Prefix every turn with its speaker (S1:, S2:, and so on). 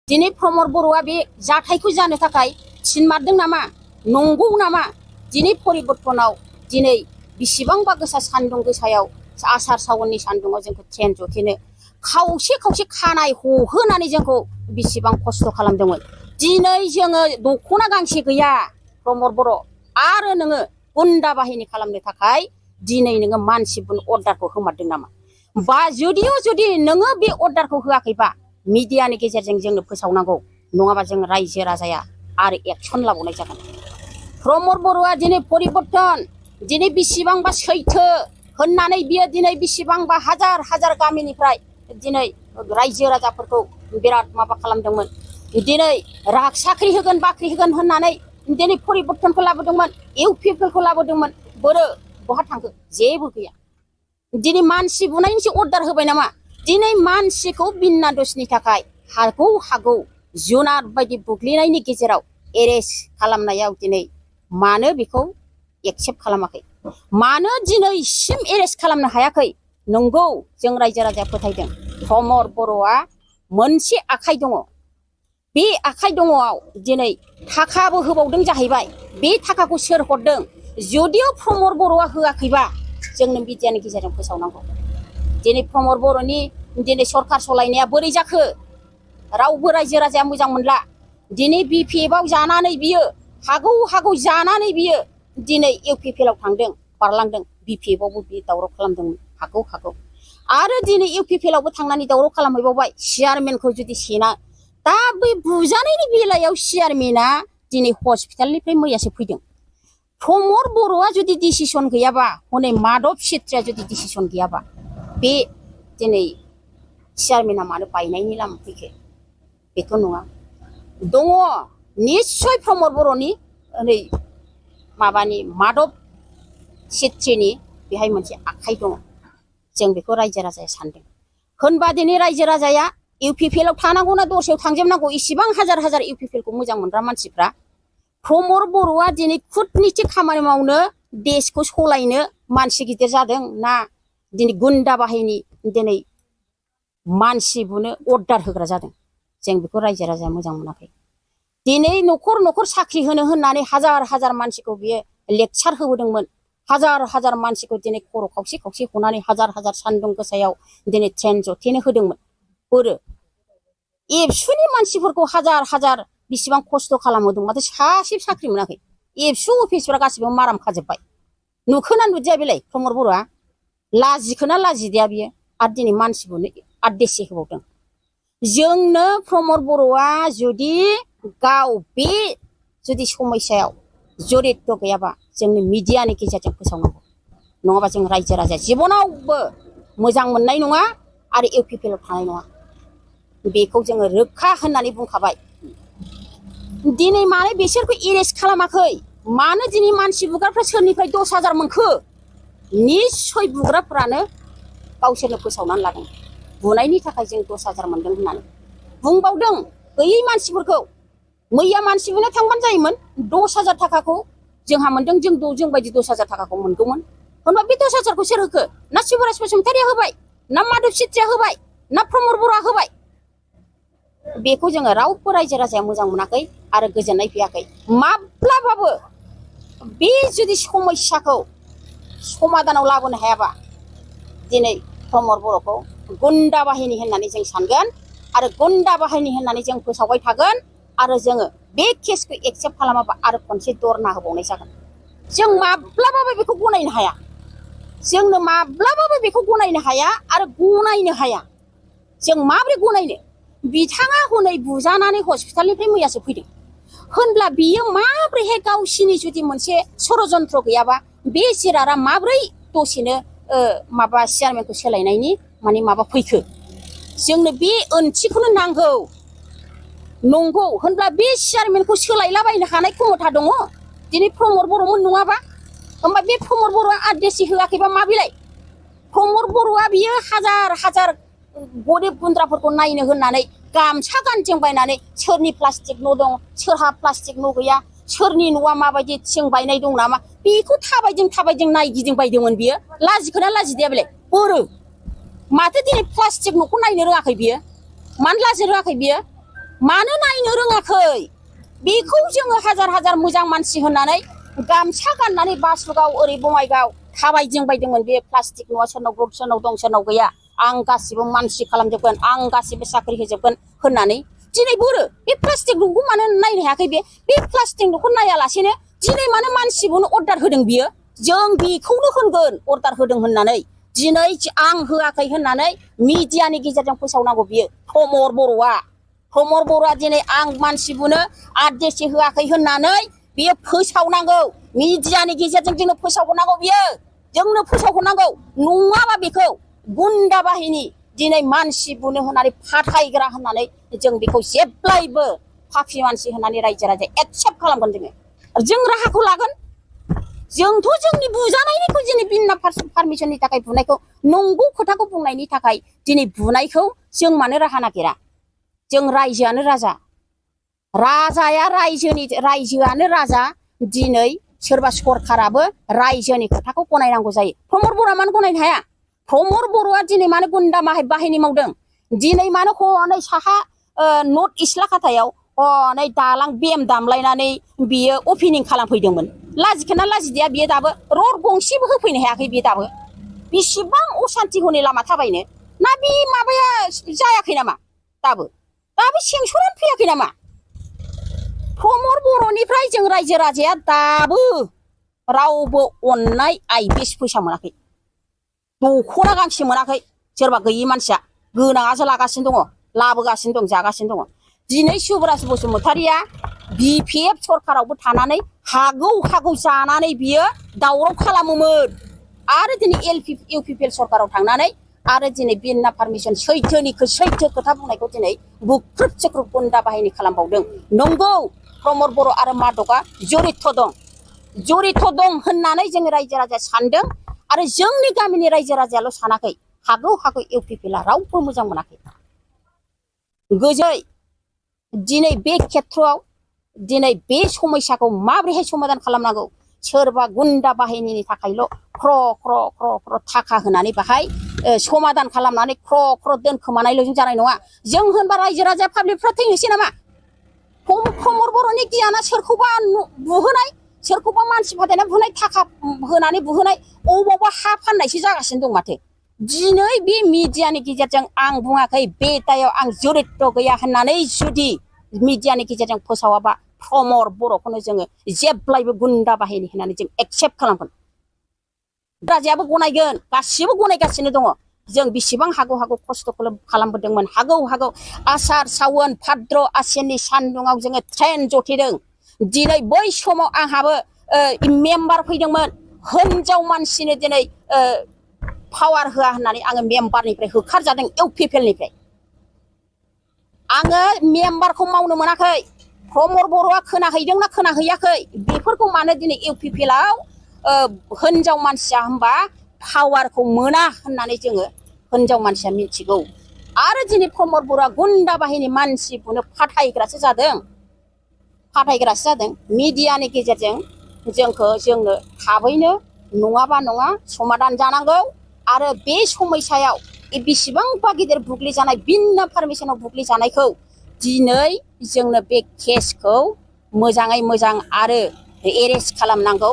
S1: दिनै प्रमद बर'आ बे जाथायखौ जानो थाखाय थिनमारदों नामा नंगौ नामा दिनै परिबर्तनाव दिनै बेसेबांबा गोसा सान्दुं गोसायाव आसार सावननि सान्दुङाव जोंखौ ट्रेन जथेनो खावसे खावसे खानाय हहोनानै जोंखौ बेसेबां खस्थ' खालामदोंमोन दिनै जोङो दख'ना गांसे गैया प्रमद बर' आरो नोङो गुन्दा बाहिनी खालामनो थाखाय दिनै नोङो मानसि बुनो अर्डारखौ होमारदों नामा बा जुदि नोङो बे अर्डारखौ होआखैबा मिडियानि गेजेरजों जोंनो फोसावनांगौ नङाबा जों रायजो राजाया आरो एक्सन लाबावनाय जागोन प्रमद बर'आ दिनै परिबर्तन दिनै बेसेबांबा सैथो होननानै बियो दिनै बेसेबांबा हाजार हाजार गामिनिफ्राय दिनै रायजो राजाफोरखौ बिराद माबा खालामदोंमोन दिनै साख्रि होगोन बाख्रि होगोन होननानै दिनै परिबर्तनखौ लाबोदोंमोन इउपिपिएलखौ लाबोदोंमन बोरो बहा थांखो जेबो गैया दिनै मानसि बुनायनिसो अर्डार होबाय नामा दिनै मानसिखौ बिना दसनि थाखाय हागौ जुनार बायदि बुग्लिनायनि गेजेराव एरेस्ट खालामनायाव दिनै मानो बेखौ एक्सेप्ट खालामाखै मानो दिनैसिम एरेस्ट खालामनो हायाखै नंगौ जों रायजो राजाया फोथायदों प्रमद बर'आ मोनसे आखाइ दङ बे आखाइ दङआव दिनै थाखाबो होबावदों जाहैबाय बे थाखाखौ सोर हरदों जुदिও प्रमद बर'आ होआखैबा जोंनो मिडियानि गेजेरजों फोसावनांगौ दिनै प्रमद बर'नि दिनै सरखार सलायनाया बोरै जाखो रावबो रायजो राजाया मोजां मोनला दिनै बिपिएफआव जानानै बियो हागौ जानानै बियो दिनै इउपिपिएलआव थांदों बारलांदों बिपिएफआवबो बियो दावराव खालामदोंमोन हागौ आरो दिनै इउपिपिएलआवबो थांनानै दावराव खालामहैबावबाय चेयारमेनखौ जुदि सेना दा बै बुजानायनि बेलायाव चेयारमेना दिनै हस्पिटालनिफ्राय मैयासो फैदों प्रमद बर'आ जुदि डिसिसन गैयाबा हनै माधव सेत्रिया जुदि डिसिसन गैयाबा बे दिनै चेयारमेना मानो बायनायनि लामा फैखो बेथ' नङा दङ निस्सय प्रमद बर'नि ओरै माबानि माधव सेत्रिनि बेहाय मोनसे आखाइ दङ जों बेखौ रायजो राजाया सानदों होनबा दिनै रायजो राजाया इउपिपिएलआव थानांगौना दस्रायाव थांजोबनांगौ इसिबां हाजार हाजार इउपिपिएलखौ मोजां मोनग्रा मानसिफ्रा प्रमद बर'आ दिनै कुटनिति खामानि मावनो देशखौ सलायनो मानसि गिदिर जादों ना दिनै गुन्दा बाहिनी दिनै मानसि बुनो अर्डार होग्रा जादों जों बेखौ रायजो राजाया मोजां मोनाखै दिनै न'खर साख्रि होनो होननानै हाजार हाजार मानसिखौ बियो लेक्चार होबोदोंमोन हाजार हाजार मानसिखौ दिनै खर' खावसे हनानै हाजार हाजार सान्दुं गोसायाव दिनै ट्रेन जथेनो होदोंमोन बोरो एबसुनि मानसिफोरखौ हाजार हाजार बेसेबां खस्थ' खालामहोदों माथो सासे साख्रि मोनाखै एबसु अफिसफ्रा गासिबो माराम खाजोब्बाय नुखोना नुदिया बेलाय प्रमद बर'आ लाजिखोना लाजिदिया बियो आरो दिनै मानसि बुनो आदेश होबावदों जोंनो प्रमद बर'आ जुदि गाव बे जुदि समस्यायाव जरित गैयाबा जोंनो मिडियानि गेजेरजों फोसावनांगौ नङाबा जों रायजो राजाया जिबनावबो मोजां मोननाय नङा आरो इउपिपिएलआव थानाय नङा बेखौ जोङो रोखा होननानै बुंखाबाय दिनै मानो बिसोरखौ एरेस्ट खालामाखै मानो दिनै मानसि बुग्राफ्रा सोरनिफ्राय 10,000 मोनखो निस्सय बुग्राफ्रानो गावसोरनो फोसावनानै लादों बुनायनि थाखाय जों 10,000 मोनदों होननानै बुंबावदों गैयै मानसिफोरखौ मैया मानसि बुनो थांबानो जायोमोन 10,000 थाखाखौ जोंहा मोनदों जों बायदि 10,000 थाखाखौ मोनगौमोन होनबा बे 10,000खौ सोर होखो ना शिवराज बसुमतारिया होबाय ना माधव सेत्रिया होबाय ना प्रमद बर'आ होबाय बेखौ जोङो रावबो रायजो राजाया मोजां मोनाखै आरो गोजोननाय फैयाखै माब्लाबाबो बे जुदि समस्याखौ समाधानाव लाबोनो हायाबा दिनै प्रमद बर'खौ गुन्दा बाहिनी होननानै जों सानगोन आरो गुन्दा बाहिनी होननानै जों फोसावबाय थागोन आरो जोङो बे केसखौ एक्सेप्ट खालामाबा आरो खनसे दरना होबावनाय जागोन जों माब्लाबाबो बेखौ गनायनो हाया जोंनो माब्लाबाबो बेखौ गनायनो हाया आरो गनायनो हाया जों माबोरै गनायनो बिथाङा हनै बुजानानै हस्पिटालनिफ्राय मैयासो फैदों होनब्ला बियो माब्रैहाय गावसिनि जुदि मोनसे षड़यन्त्र गैयाबा बे जिरादा माब्रै दसेनो माबा चेयारमेनखौ सोलायनायनि माने माबा फैखो जोंनो बे ओंथिखौनो नांगौ नंगौ होनब्ला बे चेयारमेनखौ सोलायलाबायनो हानाय क्षमता दङ दिनै प्रमद बर'मोन नङाबा होमबा बे प्रमद बर'आ आदेश होआखैबा माबिलाय प्रमद बर'आ बियो हाजार हाजार गरिब गुन्द्राफोरखौ नायनो होननानै गामसा गानजों बायनानै सोरनि प्लास्टिक न' दं सोरहा प्लास्टिक न' गैया सोरनि न'आ माबायदि थिं बायनाय दं नामा बेखौ थाबायजों नायगिदिंबायदोंमोन बियो लाजिखोना लाजिदिया बेलाय बोरो माथो दिनै प्लास्टिक न'खौ नायनो रोङाखै बियो मानो लाजिनो रोङाखै बियो मानो नायनो रोङाखै बेखौ जोङो हाजार हाजार मोजां मानसि होननानै गामसा गाननानै बासुगाव ओरै बङाइगाव थाबायदिंबायदोंमोन बे प्लास्टिक न'आ सोरनाव दं सोरनाव गैया आं गासिबो मानसि खालामजोबगोन आं गासिबो साख्रि होजोबगोन होननानै दिनै बोरो बे प्लास्टिक न'खौ मानो नायनो हायाखै बे प्लास्टिक न'खौ नायालासेनो दिनै मानो मानसिखौनो अर्डार होदों बियो जों बेखौनो होनगोन अर्डार होदों होननानै दिनै आं होआखै होननानै मिडियानि गेजेरजों फोसावनांगौ बियो प्रमद बर'आ दिनै आं मानसि बुनो आदेशि होआखै होननानै बियो फोसावनांगौ मिडियानि गेजेरजों जोंनो फोसावहरनांगौ बियो जोंनो फोसावहरनांगौ नङाबा बेखौ गुन्दा बाहिनी दिनै मानसि बुनो होननानै फाथायग्रा होननानै जों बेखौ जेब्लायबो पापि मानसि होननानै रायजो राजा एक्सेप्ट खालामगोन जों राहाखौ लागोन जोंथ' जोंनि बुजानायनिखौ दिनै बिना पारमिसननि थाखाय बुनायखौ नंगौ खोथाखौ बुंनायनि थाखाय दिनै बुनायखौ जों मानो राहा नागिरा जों रायजोआनो रायजोआनो राजा दिनै सोरबा सरखाराबो रायजोनि खोथाखौ गनायनांगौ जायो प्रमद बर'आ मानो गनायनो हाया प्रमद बर'आ दिनै मानो गुन्दा बाहिनी मावदों दिनै मानो हनै साहा नर्थ इस्ट लाखाथायाव हनै दालां बेम दामलायनानै बियो अपेनिं खालामफैदोंमोन लाजिखोना लाजिदिया बियो दाबो रड गंसेबो होफैनो हायाखै बियो दाबो बेसेबां असान्ति हनै लामा थाबायनो ना बे माबाया जायाखै नामा दाबो सेंसुरानो फैयाखै नामा प्रमद बर'निफ्राय जों रायजो राजाया दाबो रावबो अननाय आइबिएस फैसा मोनाखै दख'ना गांसे मोनाखै सोरबा गैयि मानसिया गोनाङासो लागासिनो दङ लाबोगासिनो दं जागासिनो दङ दिनै सुब्रास बसुमतारिया बिपिएफ सरखारावबो थानानै हागौ जानानै बियो दावराव खालामोमोन आरो दिनै इउपिपिएल सरखाराव थांनानै आरो दिनै बिना पारमिसन सैथो खोथा बुंनायखौ दिनै बुख्रुब सुख्रुब गुन्दा बाहिनी खालामबावदों नंगौ प्रमद बर' आरो माधकआ जरित दं होननानै जोङो रायजो राजा सानदों आरो जोंनि गामिनि रायजो राजायाल' सानाखै हागौ इउपिपिएलआ रावबो मोजां मोनाखै गोजै दिनै बे खेथ्रआव दिनै बे समस्याखौ माबोरैहाय समाधान खालामनांगौ सोरबा गुन्दा बाहिनीनि थाखायल' ख्र' थाखा होनानै बाहाय समाधान खालामनानै ख्र' दोनखोमानायल'जों जानाय नङा जों होनबा रायजो राजा पाब्लिकफ्रा थैनोसै नामा प्रमद बर'नि गियाना सोरखौबा बुहोनाय सोरखौबा मानसि फाथायना बुहोनाय थाखा होनानै बुहोनाय अबावबा हा फाननायसो जागासिनो दं माथो दिनै बे मिडियानि गेजेरजों आं बुङाखै बे दायाव आं जरित गैया होननानै जुदि मिडियानि गेजेरजों फोसावाबा प्रमद बर'खौनो जोङो जेब्लायबो गुन्दा बाहिनी होननानै जों एक्सेप्ट खालामगोन राजायाबो गनायगोन गासिबो गनायगासिनो दङ जों बेसेबां हागौ खस्थ' खालामबोदोंमोन हागौ आसार सावन भाद्र आसिननि सान्दुङाव जोङो ट्रेन जथेदों दिनै बै समाव आंहाबो मेम्बार फैदोंमोन हिनजाव मानसिनो दिनै पावार होआ होननानै आङो मेम्बारनिफ्राय होखारजादों इउपिपिएलनिफ्राय आङो मेम्बारखौ मावनो मोनाखै प्रमद बर'आ खोनाहैदोंना खोनाहैयाखै बेफोरखौ मानो दिनै इउपिपिएलआव हिनजाव मानसिया होनबा पावारखौ मोना होननानै जोङो हिनजाव मानसिया मिथिगौ आरो दिनै प्रमद बर'आ गुन्दा बाहिनी मानसि बुनो फाथायग्रासो जादों मिडियानि गेजेरजों जोंनो थाबैनो नङाबा नङा समाधान जानांगौ आरो बे समस्यायाव बेसेबांबा गिदिर बुग्लिजानाय बिना पारमिसनाव बुग्लिजानायखौ दिनै जोंनो बे केसखौ मोजाङै मोजां आरो एरेस्ट खालामनांगौ